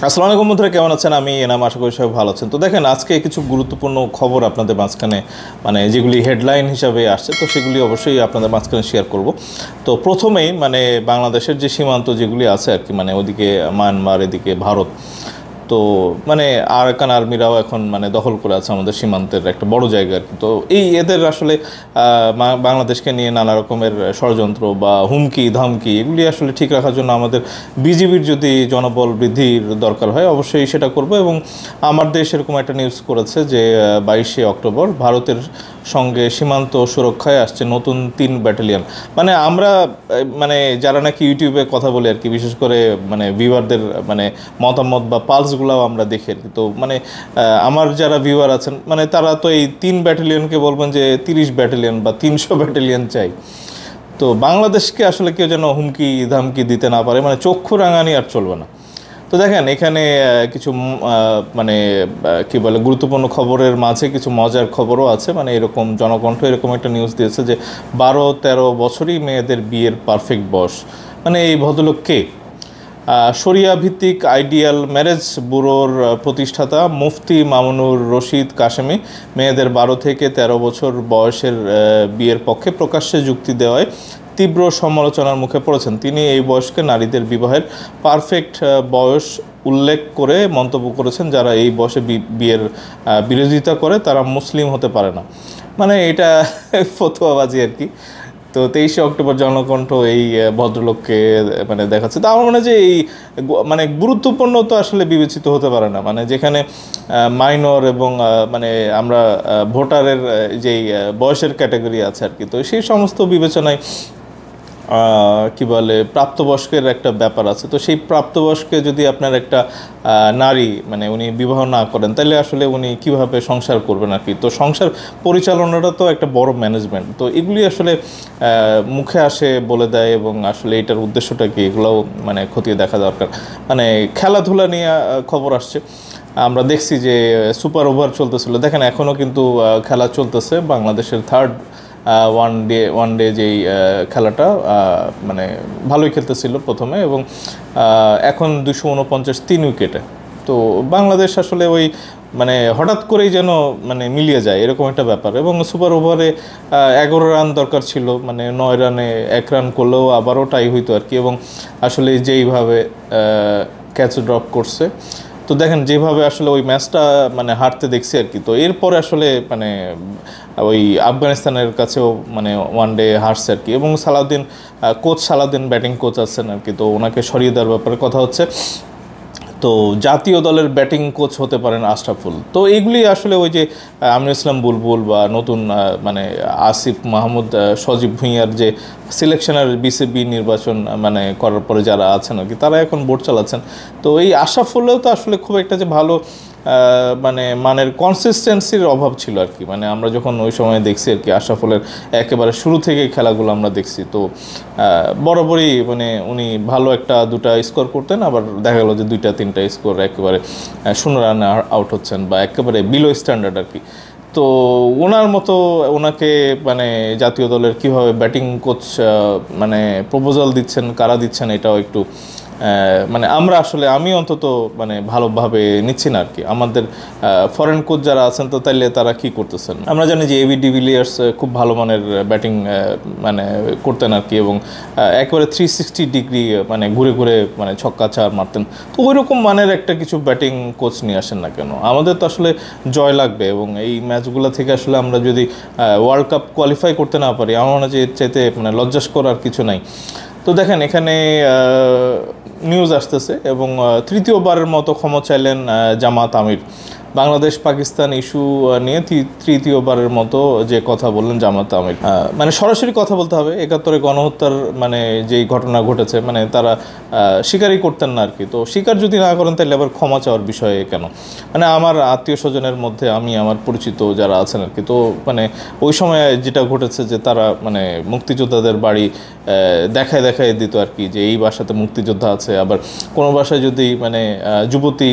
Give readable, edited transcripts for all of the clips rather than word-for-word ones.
আসসালামু আলাইকুম বন্ধুরা, কেমন আছেন? আমি এনাম, আশা করি সবাই ভালো আছেন। তো দেখেন, আজকে কিছু গুরুত্বপূর্ণ খবর আপনাদের মাঝখানে যেগুলি হেডলাইন হিসাবে আসছে, তো সেগুলি অবশ্যই আপনাদের মাঝখানে শেয়ার করব। তো প্রথমেই বাংলাদেশের যে সীমান্ত যেগুলি আছে আর কি, ওদিকে মায়ানমার, এদিকে ভারত, তো আরাকান আর্মিরাও এখন দখল করে আছে আমাদের সীমান্তের একটা বড় জায়গা আর কি। তো এদের আসলে বাংলাদেশকে নিয়ে নানা রকমের ষড়যন্ত্র বা হুমকি ধামকি এগুলি আসলে ঠিক রাখার জন্য আমাদের বিজিবির যদি জনবল বৃদ্ধির দরকার হয়, অবশ্যই সেটা করব। এবং আমার দেশ এরকম একটা নিউজ করেছে যে 22শে অক্টোবর ভারতের সঙ্গে সীমান্ত সুরক্ষায় আসছে নতুন 3 ব্যাটালিয়ন। আমরা যারা নাকি ইউটিউবে কথা বলে আর কি, বিশেষ করে ভিউয়ারদের মতামত বা পালসগুলোও আমরা দেখি আর কি। তো আমার যারা ভিউয়ার আছেন তারা তো এই 3 ব্যাটালিয়নকে বলবেন যে 30 ব্যাটালিয়ন বা 300 ব্যাটালিয়ন চাই। তো বাংলাদেশকে আসলে কেউ যেন হুমকি ধামকি দিতে না পারে, চক্ষু রাঙানি আর চলবে না। তো দেখেন, এখানে কিছু কি বলে গুরুত্বপূর্ণ খবরের মাঝে কিছু মজার খবরও আছে। এরকম জনকণ্ঠ এরকম একটা নিউজ দিয়েছে যে 12-13 বছরই মেয়েদের বিয়ের পারফেক্ট বয়স। এই ভদ্রলোক কে? শরিয়া ভিত্তিক আইডিয়াল ম্যারেজ ব্যুরোর প্রতিষ্ঠাতা মুফতি মামুনুর রশিদ কাশেমি মেয়েদের 12 থেকে 13 বছর বয়সের বিয়ের পক্ষে প্রকাশ্যে যুক্তি দেওয়ায় তীব্র সমালোচনার মুখে পড়েছেন। তিনি এই বয়সকে নারীদের বিবাহের পারফেক্ট বয়স উল্লেখ করে মন্তব্য করেছেন, যারা এই বয়সে বিয়ের বিরোধিতা করে তারা মুসলিম হতে পারে না। এটা ফতোয়াবাজি আর কি। তো 23শে অক্টোবর জনকণ্ঠ এই ভদ্রলোককে দেখাচ্ছে। তো আমার মনে হয় যে এই গুরুত্বপূর্ণ তো আসলে বিবেচিত হতে পারে না, যেখানে মাইনর এবং আমরা ভোটারের যেই বয়সের ক্যাটাগরি আছে আর কি, তো সেই সমস্ত বিবেচনায় কি বলে প্রাপ্তবয়স্কের একটা ব্যাপার আছে। তো সেই প্রাপ্তবয়স্কে যদি আপনার একটা নারী উনি বিবাহ না করেন, তাহলে আসলে উনি কিভাবে সংসার করবেন আর কি। তো সংসার পরিচালনাটা তো একটা বড় ম্যানেজমেন্ট। তো এগুলি আসলে মুখে আসে বলে দেয়, এবং আসলে এটার উদ্দেশ্যটা কি, এগুলোও খতিয়ে দেখা দরকার। খেলাধুলা নিয়ে খবর আসছে। আমরা দেখছি যে সুপার ওভার চলতেছিল, দেখেন এখনও কিন্তু খেলা চলতেছে। বাংলাদেশের থার্ড ওয়ান ডে যেই খেলাটা ভালোই খেলতেছিল প্রথমে, এবং এখন 249 3 উইকেটে। তো বাংলাদেশ আসলে ওই হঠাৎ করেই যেন মিলিয়ে যায় এরকম একটা ব্যাপার। এবং সুপার ওভারে 11 রান দরকার ছিল, 9 রানে 1 রান করলেও আবারও টাই হইতো আর কি। এবং আসলে যেইভাবে ক্যাচ ড্রপ করছে, তো দেখেন যেভাবে আসলে ওই ম্যাচটা হারতে দেখছি আর কি। তো এরপরে আসলে ওই আফগানিস্তানের কাছেও ওয়ান ডে হারছে আর কি। এবং সালাউদ্দিন ব্যাটিং কোচ আছেন আর কি, তো ওনাকে সরিয়ে দেওয়ার ব্যাপারে কথা হচ্ছে। তো জাতীয় দলের ব্যাটিং কোচ হতে পারেন আশরাফুল। তো এইগুলি আসলে ওই যে আমিনুল ইসলাম বুলবুল বা নতুন আসিফ মাহমুদ, সজীব ভুঁইয়ার যে সিলেকশনের বিসিবি নির্বাচন করার পরে যারা আছেন আর কি, তারা এখন বোর্ড চালাচ্ছেন। তো এই আশরাফুলেও তো আসলে খুব একটা যে ভালো মানের কনসিস্টেন্সির অভাব ছিল আর কি। আমরা যখন ওই সময় দেখছি আর কি, আশরাফুলের একেবারে শুরু থেকে খেলাগুলো আমরা দেখছি। তো বরাবরই উনি ভালো 1-2টা স্কোর করতেন, আবার দেখা গেলো যে 2-3টা স্কোর একেবারে 0 রানে আউট হচ্ছেন, বা একেবারে বিলো স্ট্যান্ডার্ড আর কি। তো ওনাকে জাতীয় দলের কীভাবে ব্যাটিং কোচ প্রপোজাল দিচ্ছেন, কারা দিচ্ছেন, এটাও একটু আমরা আসলে আমি অন্তত ভালোভাবে নিচ্ছি না আর কি। আমাদের ফরেন কোচ যারা আছেন, তো তাইলে তারা কি করতেছেন? আমরা জানি যে এবি ডিভিলিয়ার্স খুব ভালো মানের ব্যাটিং করতেন আর কি, এবং একেবারে 360 ডিগ্রি ঘুরে ঘুরে ছক্কা চার মারতেন। তো ওই রকম মানের একটা কিছু ব্যাটিং কোচ নিয়ে আসেন না কেন? আমাদের তো আসলে জয় লাগবে, এবং এই ম্যাচগুলো থেকে আসলে আমরা যদি ওয়ার্ল্ড কাপ কোয়ালিফাই করতে না পারি, আমার মনে হয় যে এর চাইতে লজ্জাস্কর আর কিছু নাই। তো দেখেন, এখানে নিউজ আসতেছে, এবং তৃতীয়বারের মতো ক্ষমা চাইলেন জামাত আমির। বাংলাদেশ পাকিস্তান ইস্যু নিয়ে তৃতীয়বারের মতো যে কথা বললেন জামাত আমির। সরাসরি কথা বলতে হবে, 71-এ গণহত্যার যেই ঘটনা ঘটেছে তারা স্বীকারই করতেন না আর কি। তো স্বীকার যদি না করেন, তাহলে আবার ক্ষমা চাওয়ার বিষয়ে কেন? আমার আত্মীয় স্বজনের মধ্যে আমার পরিচিত যারা আছেন আর কি, তো ওই সময় যেটা ঘটেছে যে তারা মুক্তিযোদ্ধাদের বাড়ি দেখায় দিত আর কি, যে এই বাসাতে মুক্তিযোদ্ধা আছে। আবার কোনো বাসায় যদি যুবতী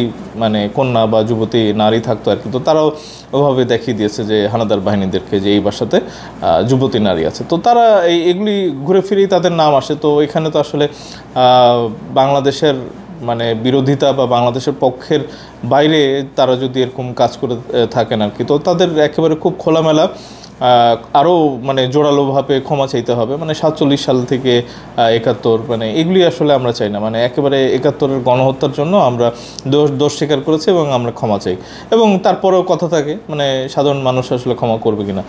কন্যা বা যুবতী নারী থাকতো আর কি, তো তারাও ওভাবে দেখিয়ে দিয়েছে যে হানাদার বাহিনীদেরকে, যে এই বাসাতে যুবতী নারী আছে। তো তারা এগুলি ঘুরে ফিরেই তাদের নাম আসে। তো এখানে তো আসলে বাংলাদেশের মানে বিরোধিতা বা বাংলাদেশের পক্ষের বাইরে তারা যদি এরকম কাজ করে থাকেন আর কি, তো তাদের একেবারে খুব খোলামেলা আরও মানে জোরালোভাবে ক্ষমা চাইতে হবে। মানে 47 সাল থেকে 71 মানে এগুলি আসলে আমরা চাই না। মানে একেবারে 71-এর গণহত্যার জন্য আমরা দোষ স্বীকার করেছি এবং আমরা ক্ষমা চাই, এবং তারপরেও কথা থাকে মানে সাধারণ মানুষ আসলে ক্ষমা করবে কিনা।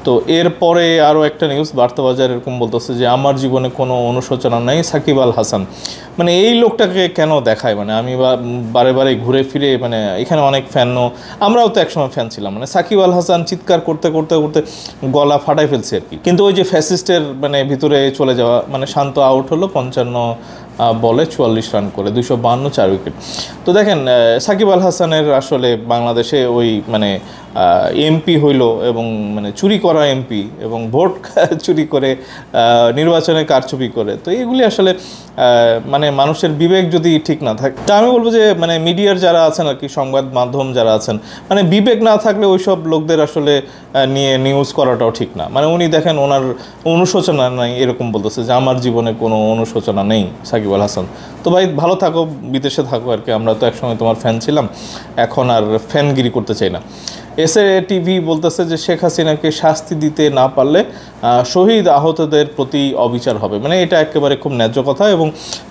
তো এরপরে আরও একটা নিউজ, বার্তাবাজার এরকম বলতেছে যে আমার জীবনে কোনো অনুশোচনা নেই সাকিব আল হাসান। মানে এই লোকটাকে কেন দেখায়, মানে আমি বারে বারে ঘুরে ফিরে মানে এখানে অনেক ফ্যানও, আমরাও তো একসময় ফ্যান ছিলাম, মানে সাকিব আল হাসান চিৎকার করতে করতে করতে গলা ফাটাই ফেলছে আর কি। কিন্তু ওই যে ফ্যাসিস্টের মানে ভিতরে চলে যাওয়া, মানে শান্ত আউট হলো 55 বলে 44 রান করে 252 4 উইকেট। তো দেখেন সাকিব আল হাসানের আসলে বাংলাদেশে ওই মানে এমপি হইল এবং মানে চুরি করা এমপি এবং ভোট চুরি করে নির্বাচনে কারচুপি করে, তো এগুলি আসলে মানে মানুষের বিবেক যদি ঠিক না থাকে, তা আমি বলবো যে মানে মিডিয়ার যারা আছেন আর কি, সংবাদ মাধ্যম যারা আছেন, মানে বিবেক না থাকলে ওই সব লোকদের আসলে নিয়ে নিউজ করাটাও ঠিক না। মানে উনি দেখেন ওনার অনুশোচনা নাই এরকম বলতেছে যে আমার জীবনে কোনো অনুশোচনা নেই সাকিব আল হাসান। তো ভাই ভালো থাকো, বিদেশে থাকো আর কি, আমরা তো একসময় তোমার ফ্যান ছিলাম, এখন আর ফ্যানগিরি করতে চাই না। এসএ টিভি বলতেছে যে শেখ হাসিনাকে শাস্তি দিতে না পারলে শহীদ আহতদের প্রতি অবিচার হবে। মানে এটা একেবারে খুব ন্যায্য কথা, এবং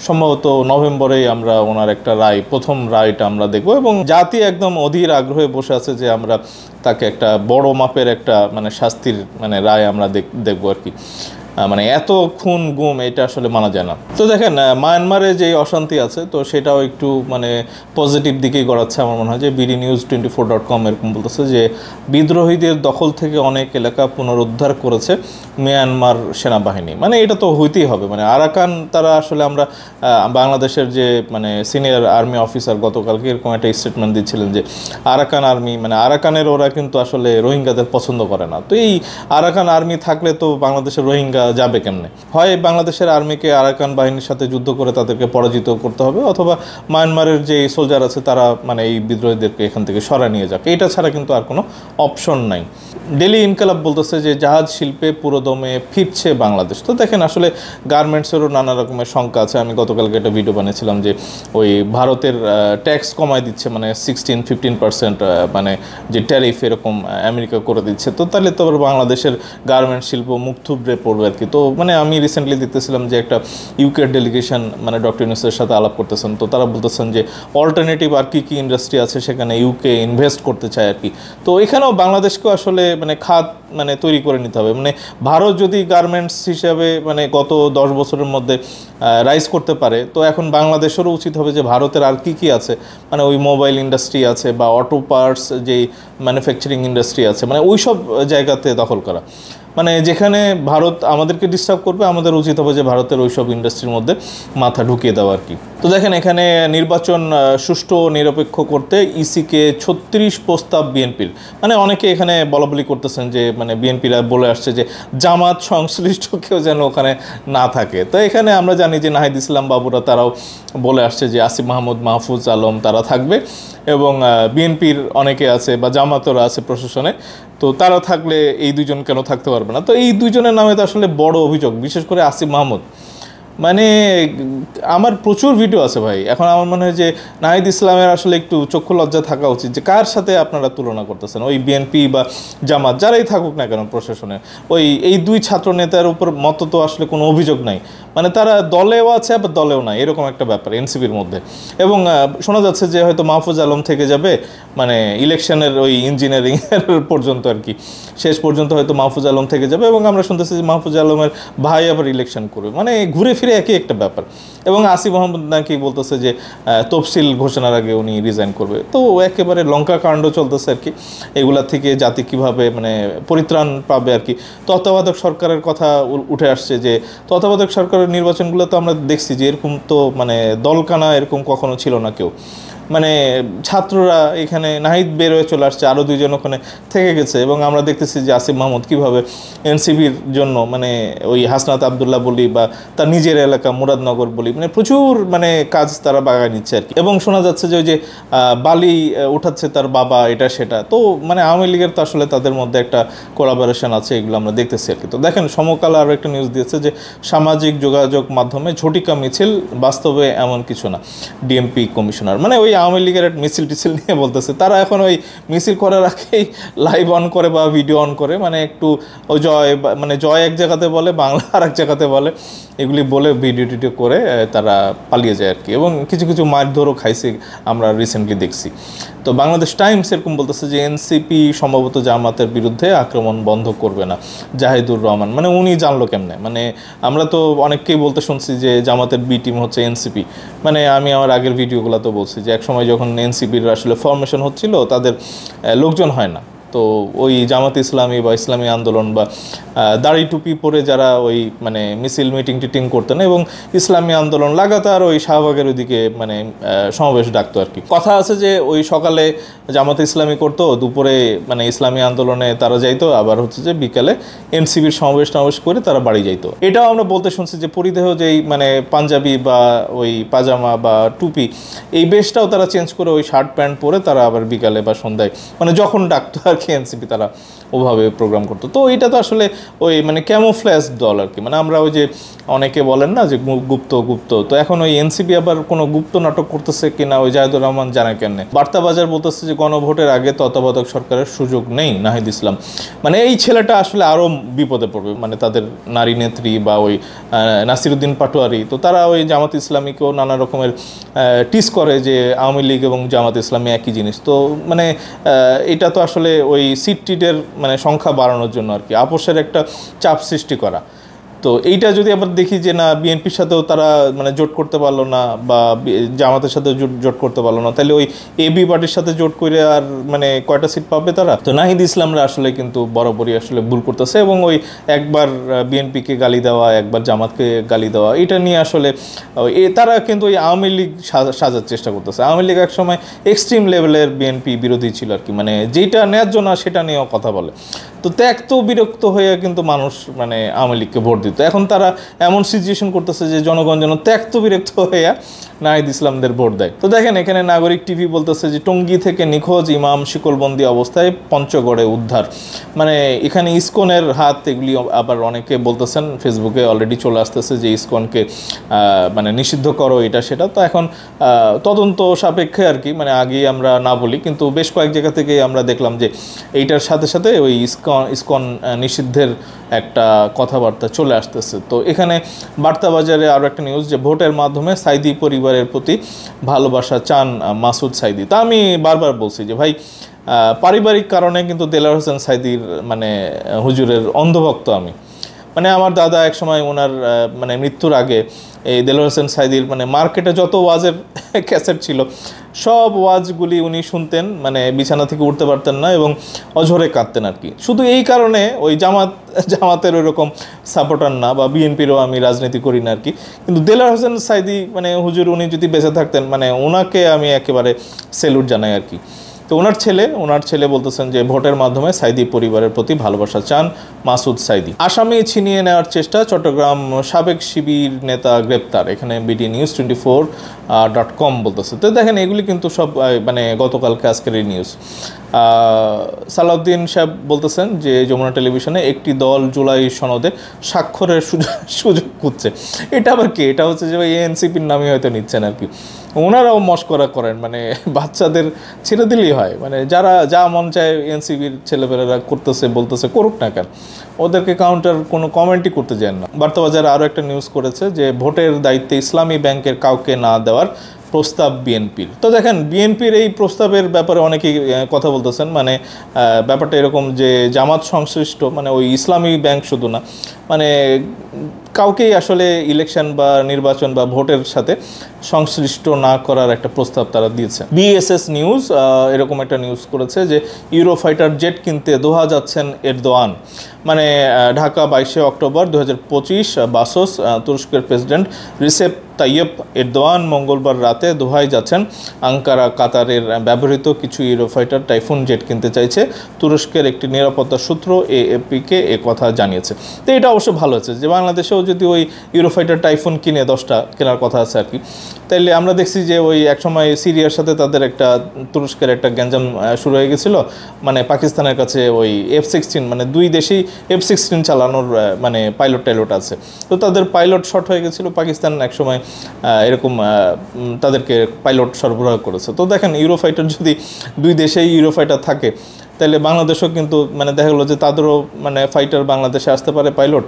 সম্ভবত নভেম্বরেই আমরা ওনার একটা রায়, প্রথম রায়টা আমরা দেখব, এবং জাতি একদম অধীর আগ্রহে বসে আছে যে আমরা তাকে একটা বড় মাপের একটা মানে শাস্তির মানে রায় আমরা দেখবো আর কি। মানে এত খুন গুম এটা আসলে মানা যায় না। তো দেখেন মায়ানমারে যে অশান্তি আছে, তো সেটাও একটু মানে পজিটিভ দিকেই গড়াচ্ছে আমার মনে হয়। যে bdnews24.com এরকম বলতেছে যে বিদ্রোহীদের দখল থেকে অনেক এলাকা পুনরুদ্ধার করেছে মিয়ানমার সেনাবাহিনী। মানে এটা তো হইতেই হবে, মানে আরাকান তারা আসলে আমরা বাংলাদেশের যে মানে সিনিয়র আর্মি অফিসার গতকালকে এরকম একটা স্টেটমেন্ট দিচ্ছিলেন যে আরাকান আর্মি মানে আরাকানের ওরা কিন্তু আসলে রোহিঙ্গাদের পছন্দ করে না। তো এই আরাকান আর্মি থাকলে তো বাংলাদেশের রোহিঙ্গা যাবে কেমনে? হয় বাংলাদেশের আর্মিকে আরাকান বাহিনীর সাথে যুদ্ধ করে তাদেরকে পরাজিত করতে হবে, অথবা মায়ানমারের যে সোলজার আছে তারা মানে এই বিদ্রোহীদেরকে এখান থেকে সরায় নিয়ে যাক। এটা ছাড়া কিন্তু আর কোনো অপশন নাই। ডেলি ইনকালাব বলতেছে যে জাহাজ শিল্পে পুরোদমে ফিরছে বাংলাদেশ। তো দেখেন আসলে গার্মেন্টসেরও নানা রকমের শঙ্কা আছে। আমি গতকালকে একটা ভিডিও বানিয়েছিলাম যে ওই ভারতের ট্যাক্স কমায় দিচ্ছে, মানে 16-15% মানে যে ট্যারিফ এরকম আমেরিকা করে দিচ্ছে। তো তাহলে তো বাংলাদেশের গার্মেন্টস শিল্প মুখ থুবড়ে পড়বে আর কি। তো মানে আমি রিসেন্টলি দেখতেছিলাম যে একটা ইউকের ডেলিগেশন মানে ডক্টর ইউনূসের সাথে আলাপ করতেছেন, তো তারা বলতেছেন যে অল্টারনেটিভ আর কি কি ইন্ডাস্ট্রি আছে সেখানে ইউকে ইনভেস্ট করতে চায় আর কি। তো এখানেও বাংলাদেশকেও আসলে মানে খাত মানে তৈরি করে নিতে হবে। মানে ভারত যদি গার্মেন্টস হিসাবে মানে গত 10 বছরের মধ্যে রাইজ করতে পারে, তো এখন বাংলাদেশেরও উচিত হবে যে ভারতের আর কি কি আছে, মানে ওই মোবাইল ইন্ডাস্ট্রি আছে বা অটো পার্টস যেই ম্যানুফ্যাকচারিং ইন্ডাস্ট্রি আছে, মানে ওই সব জায়গাতে দখল করা। মানে যেখানে ভারত আমাদেরকে ডিস্টার্ব করবে, আমাদের উচিত হবে যে ভারতের ওইসব ইন্ডাস্ট্রির মধ্যে মাথা ঢুকিয়ে দেওয়া আর কি। তো দেখেন এখানে নির্বাচন সুষ্ঠু নিরপেক্ষ করতে ইসিকে 36 প্রস্তাব বিএনপির। মানে অনেকে এখানে বলাবলি করতেছেন যে মানে বিএনপিরা বলে আসছে যে জামাত সংশ্লিষ্ট কেউ যেন ওখানে না থাকে। তো এখানে আমরা জানি যে নাহিদ ইসলাম বাবুরা তারাও বলে আসছে যে আসিফ মাহমুদ, মাহফুজ আলম তারা থাকবে, এবং বিএনপির অনেকে আছে বা জামাতরা আছে প্রশাসনে, তো তারা থাকলে এই দুজন কেন থাকতে পারবে না? তো এই দুজনের নামে তো আসলে বড় অভিযোগ, বিশেষ করে আসিফ মাহমুদ। মানে আমার প্রচুর ভিডিও আছে ভাই। এখন আমার মনে হয় যে নাহিদ ইসলামের আসলে একটু চক্ষু লজ্জা থাকা উচিত যে কার সাথে আপনারা তুলনা করতেছেন। ওই বিএনপি বা জামাত যারাই থাকুক না কেন প্রশাসনে, ওই এই দুই ছাত্র নেতার উপর মতো তো আসলে কোনো অভিযোগ নাই। মানে তারা দলেও আছে আবার দলেও নাই, এরকম একটা ব্যাপার এনসিপির মধ্যে। এবং শোনা যাচ্ছে যে হয়তো মাহফুজ আলম থেকে যাবে মানে ইলেকশনের ওই ইঞ্জিনিয়ারিং পর্যন্ত আর কি, শেষ পর্যন্ত হয়তো মাহফুজ আলম থেকে যাবে, এবং আমরা শুনতেছি যে মাহফুজ আলমের ভাই আবার ইলেকশন করবে। মানে ঘুরে ফিরে একই একটা ব্যাপার। এবং আসিফ মাহমুদ নাকি বলতেছে যে তফসিল ঘোষণার আগে উনি রিজাইন করবে। তো একেবারে লঙ্কা কাণ্ড চলতেছে আর কি। এগুলা থেকে জাতি কিভাবে মানে পরিত্রাণ পাবে আর কি। তত্ত্বাবধায়ক সরকারের কথা উঠে আসছে যে তত্ত্বাবধায়ক সরকারের নির্বাচনগুলো তো আমরা দেখছি যে এরকম তো মানে দলকানা এরকম কখনো ছিল না কেউ। মানে ছাত্ররা এখানে নাহিদ বের হয়ে চলে আসছে, আরও দুইজন ওখানে থেকে গেছে, এবং আমরা দেখতেছি যে আসিফ মাহমুদ কীভাবে এনসিপির জন্য মানে ওই হাসনাত আবদুল্লাহ বলি বা তার নিজের এলাকা মুরাদনগর বলি, মানে প্রচুর মানে কাজ তারা বাগায় নিচ্ছে আর কি। এবং শোনা যাচ্ছে যে ওই যে বালি উঠাচ্ছে তার বাবা, এটা সেটা। তো মানে আওয়ামী লীগের তো আসলে তাদের মধ্যে একটা কোলাবোরেশন আছে, এগুলো আমরা দেখতেছি আর কি। তো দেখেন সমকাল আরও একটা নিউজ দিয়েছে যে সামাজিক যোগাযোগ মাধ্যমে ঝটিকা মিছিল, বাস্তবে এমন কিছু না, ডিএমপি কমিশনার। মানে ওই আওয়ামী লীগের একটা মিছিল টিছিল নিয়ে বলতেছে, তারা এখন ওই মিছিল করার আগেই লাইভ অন করে বা ভিডিও অন করে, মানে একটু ওই মানে জয় এক জায়গাতে বলে, বাংলা আর এক জায়গাতে বলে, এগুলি বলে ভিডিও টিডিও করে তারা পালিয়ে যায় আর কি। এবং কিছু কিছু মারধরও খাইছে আমরা রিসেন্টলি দেখছি। তো বাংলাদেশ টাইমস এরকম বলতেছে যে এনসিপি সম্ভবত জামাতের বিরুদ্ধে আক্রমণ বন্ধ করবে না, জাহিদুর রহমান। মানে উনি জানলো কেমনে? মানে আমরা তো অনেককেই বলতে শুনছি যে জামাতের বি টিম হচ্ছে এনসিপি। মানে আমি আমার আগের ভিডিওগুলো তো বলছি যে একসময় যখন এনসিপির আসলে ফরমেশন হচ্ছিল, তাদের লোকজন হয় না, তো ওই জামাত ইসলামী বা ইসলামী আন্দোলন বা দাড়ি টুপি পরে যারা ওই মানে মিছিল মিটিং টিটিং করতেন, এবং ইসলামী আন্দোলন লাগাতার ওই শাহবাগের ওইদিকে মানে সমাবেশ ডাকতো আর কি। কথা আছে যে ওই সকালে জামাত ইসলামী করতো, দুপুরে মানে ইসলামী আন্দোলনে তারা যাইতো, আবার হচ্ছে যে বিকালে এনসিবির সমাবেশ টমাবেশ করে তারা বাড়ি যাইতো। এটাও আমরা বলতে শুনছি যে পরিধেয় যেই মানে পাঞ্জাবি বা ওই পাজামা বা টুপি, এই বেশটাও তারা চেঞ্জ করে ওই শার্ট প্যান্ট পরে তারা আবার বিকালে বা সন্ধ্যায় মানে যখন ডাকতো আর কি এনসিপি, তারা ওভাবে প্রোগ্রাম করতো। তো এটা তো আসলে ওই মানে ক্যামোফ্ল্যাশ দল আর কি। মানে আমরা ওই যে অনেকে বলেন না যে গুপ্ত গুপ্ত, তো এখন ওই এনসিপি আবার কোনো গুপ্ত নাটক করতেছে কিনা ওই জাহিদুর রহমান জানা কেমনে। বার্তাবাজার বলতেছে যে গণভোটের আগে তত্ত্বাবধায়ক সরকারের সুযোগ নেই নাহিদ ইসলাম। মানে এই ছেলেটা আসলে আরও বিপদে পড়বে, মানে তাদের নারী নেত্রী বা ওই নাসিরুদ্দিন পাটোয়ারি, তো তারা ওই জামাত ইসলামীকেও নানা রকমের টিস করে যে আওয়ামী লীগ এবং জামাত ইসলামী একই জিনিস। তো মানে এটা তো আসলে ওই সিট টিটের মানে সংখ্যা বাড়ানোর জন্য আর কি, আপোষের একটা চাপ সৃষ্টি করা। তো এইটা যদি আবার দেখি যে না বিএনপির সাথেও তারা মানে জোট করতে পারলো না বা জামাতের সাথে জোট করতে পারলো না, তাহলে ওই এবি পার্টির সাথে জোট করে আর মানে কয়টা সিট পাবে তারা? তো নাহিদ ইসলামরা আসলে কিন্তু বরাবরই আসলে ভুল করতেছে, এবং ওই একবার বিএনপিকে গালি দেওয়া, একবার জামাতকে গালি দেওয়া, এটা নিয়ে আসলে তারা কিন্তু ওই আওয়ামী লীগ সাজার চেষ্টা করতেছে। আওয়ামী লীগ এক সময় এক্সট্রিম লেভেলের বিএনপি বিরোধী ছিল আর কি, মানে যেটা ন্যায্য না সেটা নিয়েও কথা বলে। তো ত্যক্ত বিরক্ত হয়ে কিন্তু মানুষ মানে আওয়ামী লীগকে ভোট দিত। এখন তারা এমন সিচুয়েশন করতেছে যে জনগণ যেন ত্যক্ত বিরক্ত হয়ে নাহিদ ইসলামদের ভোট দেয়। তো দেখেন এখানে নাগরিক টিভি বলতেছে যে টঙ্গী থেকে নিখোঁজ ইমাম শিকলবন্দি অবস্থায় পঞ্চগড়ে উদ্ধার। মানে এখানে ইসকনের হাত, এগুলি আবার অনেকে বলতেছেন ফেসবুকে অলরেডি চলে আসতেছে যে ইসকনকে মানে নিষিদ্ধ করো, এটা সেটা। তো এখন তদন্ত সাপেক্ষে আর কি, মানে আগেই আমরা না বলি, কিন্তু বেশ কয়েক জায়গা থেকে আমরা দেখলাম যে এইটার সাথে সাথে ওই ইসকন নিষিদ্ধের একটা কথাবার্তা চলে আসতেছে। তো এখানে বার্তাবাজারে আরও একটা নিউজ যে ভোটের মাধ্যমে সাইদি পরিবারের প্রতি ভালোবাসা চান মাসুদ সাইদি। তা আমি বারবার বলছি যে ভাই পারিবারিক কারণে কিন্তু দেলোয়ার হোসেন সাইদির মানে হুজুরের অন্ধভক্ত আমি। মানে আমার দাদা এক সময় ওনার মানে মৃত্যুর আগে এই দেলোয়ার হোসেন সাইদির মানে মার্কেটে যত ওয়াজের ক্যাসেট ছিল সব ওয়াজগুলি উনি শুনতেন, মানে বিছানা থেকে উঠতে পারতেন না এবং অঝরে কাঁদতেন আর কি। শুধু এই কারণে ওই জামাতের ওই রকম সাপোর্টার না, বা বিএনপিরও আমি রাজনীতি করি না আর কি, কিন্তু দেলোয়ার হোসেন সাইদি মানে হুজুর উনি যদি বেঁচে থাকতেন মানে ওনাকে আমি একেবারে স্যালুট জানাই আর কি। তো ওনার ছেলে বলতেছেন যে ভোটের মাধ্যমে সাইদি পরিবারের প্রতি ভালোবাসা চান মাসুদ সাইদি। আসামি ছিনিয়ে নেওয়ার চেষ্টা, চট্টগ্রাম সাবেক শিবির নেতা গ্রেপ্তার। এখানে বিডি নিউজ 24.com বলতেছে। তো দেখেন এগুলি কিন্তু সব মানে গতকালকে আজকের এই নিউজ। সালাউদ্দিন সাহেব বলতেছেন যে যমুনা টেলিভিশনে একটি দল জুলাই সনদে স্বাক্ষরের সুযোগ খুঁজছে। এটা আবার কি? এটা হচ্ছে যে এনসিপির নামই হয়তো নিচ্ছেন আর কি। ওনারাও মস্করা করেন, মানে বাচ্চাদের ছেড়ে দিলেই হয়, মানে যারা যা মন চায় এনসিপির ছেলেপেলেরা করতেছে বলতেছে, করুক না কেন, ওদেরকে কাউন্টার কোনো কমেন্টই করতে যান না। বার্তাবাজারে আরও একটা নিউজ করেছে যে ভোটের দায়িত্বে ইসলামী ব্যাংকের কাউকে না দেওয়ার প্রস্তাব বিএনপির। তো দেখেন বিএনপির এই প্রস্তাবের ব্যাপারে অনেকেই কথা বলতেছেন, মানে ব্যাপারটা এরকম যে জামাত সংশ্লিষ্ট মানে ওই ইসলামী ব্যাংক শুধু না, মানে কাউকেই আসলে ইলেকশন বা নির্বাচন বা ভোটের সাথে সংশ্লিষ্ট না করার একটা প্রস্তাব তারা দিয়েছে। বিএসএস নিউজ এরকম একটা নিউজ করেছে যে ইউরোফাইটার জেট কিনতে দোহা যাচ্ছেন এরদোয়ান। মানে ঢাকা 22 অক্টোবর 2025 বাসস তুরস্কের প্রেসিডেন্ট রিসেপ তাইয়েব এরদোয়ান মঙ্গলবার রাতে দোহায় যাচ্ছেন। আঙ্কারা কাতারের ব্যবহৃত কিছু ইউরোফাইটার টাইফুন জেট কিনতে চাইছে। তুরস্কের একটি নিরাপত্তা সূত্র এএফপিকে কথা জানিয়েছে। তো এটা অবশ্য ভালো আছে যে বাংলাদেশেও যদি ওই ইউরোফাইটার টাইফুন কিনে 10টা কেনার কথা আছে আর কি। তাইলে আমরা দেখছি যে ওই একসময় সিরিয়ার সাথে তাদের একটা তুরস্কের একটা গ্যাঞ্জাম শুরু হয়ে গেছিলো, মানে পাকিস্তানের কাছে ওই F-16 মানে দুই দেশেই F-16 চালানোর মানে পাইলট আছে। তো তাদের পাইলট শর্ট হয়ে গেছিলো, পাকিস্তান একসময় এরকম তাদেরকে পাইলট সরবরাহ করেছে। তো দেখেন ইউরোফাইটার যদি দুই দেশেই ইউরোফাইটার থাকে তাহলে বাংলাদেশও কিন্তু মানে দেখা গেলো যে তাদেরও মানে ফাইটার বাংলাদেশে আসতে পারে পাইলট,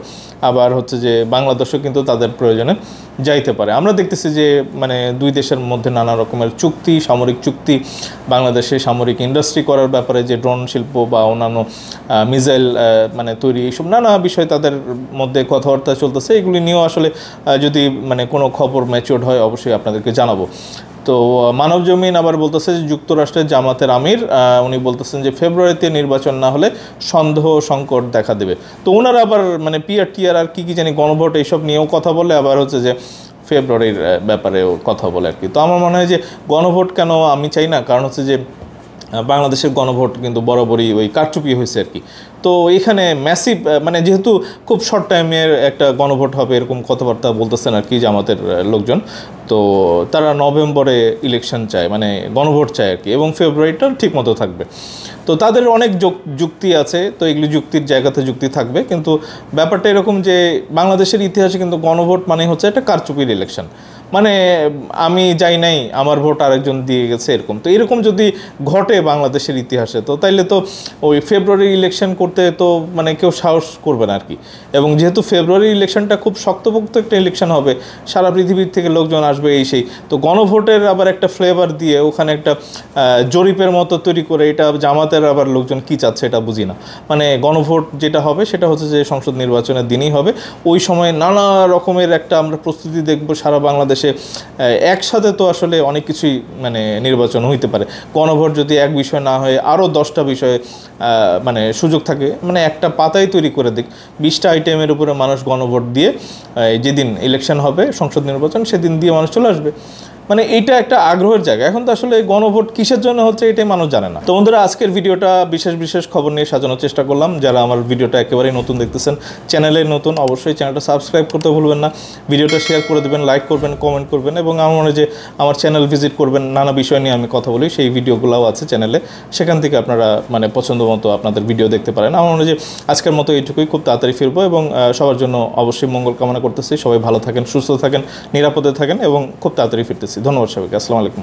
আবার হচ্ছে যে বাংলাদেশও কিন্তু তাদের প্রয়োজনে যাইতে পারে। আমরা দেখতেছি যে মানে দুই দেশের মধ্যে নানা রকমের চুক্তি, সামরিক চুক্তি, বাংলাদেশে সামরিক ইন্ডাস্ট্রি করার ব্যাপারে যে ড্রোন শিল্প বা অন্যান্য মিসাইল মানে তৈরি, এইসব নানা বিষয় তাদের মধ্যে কথাবার্তা চলতেছে। এগুলি নিয়েও আসলে যদি মানে কোনো খবর ম্যাচিওর্ড হয় অবশ্যই আপনাদেরকে জানাবো। তো মানব জমিন আবার বলতেছে যে যুক্তরাষ্ট্রের জামাতের আমির উনি বলতেছেন যে ফেব্রুয়ারিতে নির্বাচন না হলে সন্দেহ সংকট দেখা দেবে। তো ওনারা আবার মানে পিআর আর কি জানি গণভোট এইসব নিয়েও কথা বলে, আবার হচ্ছে যে ফেব্রুয়ারির ব্যাপারেও কথা বলে আর কি। তো আমার মনে হয় যে গণভোট কেন আমি চাই না, কারণ হচ্ছে যে বাংলাদেশের গণভোট কিন্তু বরাবরই ওই কারচুপি হয়েছে আর কি। তো এখানে ম্যাসিভ মানে যেহেতু খুব শর্ট টাইমের একটা গণভোট হবে এরকম কথাবার্তা বলতেছেন আর কি জামাতের লোকজন, তো তারা নভেম্বরে ইলেকশন চায় মানে গণভোট চায় আর কি, এবং ফেব্রুয়ারিটা ঠিক মতো থাকবে। তো তাদের অনেক যুক্তি আছে, তো এগুলি যুক্তির জায়গাতে যুক্তি থাকবে, কিন্তু ব্যাপারটা এরকম যে বাংলাদেশের ইতিহাসে কিন্তু গণভোট মানে হচ্ছে একটা কারচুপির ইলেকশন, মানে আমি যাই নাই আমার ভোট আরেকজন দিয়ে গেছে এরকম। তো এরকম যদি ঘটে বাংলাদেশের ইতিহাসে তো তাইলে তো ওই ফেব্রুয়ারি ইলেকশন করতে তো মানে কেউ সাহস করবে না আর কি। এবং যেহেতু ফেব্রুয়ারি ইলেকশনটা খুব শক্তপোক্ত একটা ইলেকশন হবে, সারা পৃথিবীর থেকে লোকজন আসবে এই সেই, তো গণভোটের আবার একটা ফ্লেভার দিয়ে ওখানে একটা জরিপের মতো তৈরি করে এটা জামাতের আবার লোকজন কী চাচ্ছে এটা বুঝি না। মানে গণভোট যেটা হবে সেটা হচ্ছে যে সংসদ নির্বাচনের দিনই হবে, ওই সময় নানা রকমের একটা আমরা প্রস্তুতি দেখব সারা বাংলাদেশে। একসাথে তো আসলে অনেক কিছুই মানে নির্বাচন হইতে পারে। গণভোট যদি এক বিষয় না হয়ে আরও 10টা বিষয়ে মানে সুযোগ থাকে, মানে একটা পাতাই তৈরি করে দিক 20টা আইটেমের উপরে মানুষ গণভোট দিয়ে যেদিন ইলেকশন হবে সংসদ নির্বাচন সেদিন দিয়ে মানুষ চলে আসবে। মানে এইটা একটা আগ্রহের জায়গা। এখন তো আসলে গণভোট কিসের জন্য হচ্ছে এটাই মানুষ জানে না। তো বন্ধুরা আজকের ভিডিওটা বিশেষ খবর নিয়ে সাজানোর চেষ্টা করলাম। যারা আমার ভিডিওটা একেবারেই নতুন দেখতেছেন, চ্যানেলে নতুন, অবশ্যই চ্যানেলটা সাবস্ক্রাইব করতে ভুলবেন না, ভিডিওটা শেয়ার করে দেবেন, লাইক করবেন, কমেন্ট করবেন, এবং আমার মনে হয় যে আমার চ্যানেল ভিজিট করবেন, নানা বিষয় নিয়ে আমি কথা বলি, সেই ভিডিওগুলোও আছে চ্যানেলে, সেখান থেকে আপনারা মানে পছন্দ মতো আপনাদের ভিডিও দেখতে পারেন। আমার মনে হয় যে আজকের মতো এইটুকুই, খুব তাড়াতাড়ি ফিরবো, এবং সবার জন্য অবশ্যই মঙ্গল কামনা করতেছি। সবাই ভালো থাকেন, সুস্থ থাকেন, নিরাপদে থাকেন, এবং খুব তাড়াতাড়ি ফিরতেছি। ধন্যবাদ সবাইকে। আসসালামু আলাইকুম।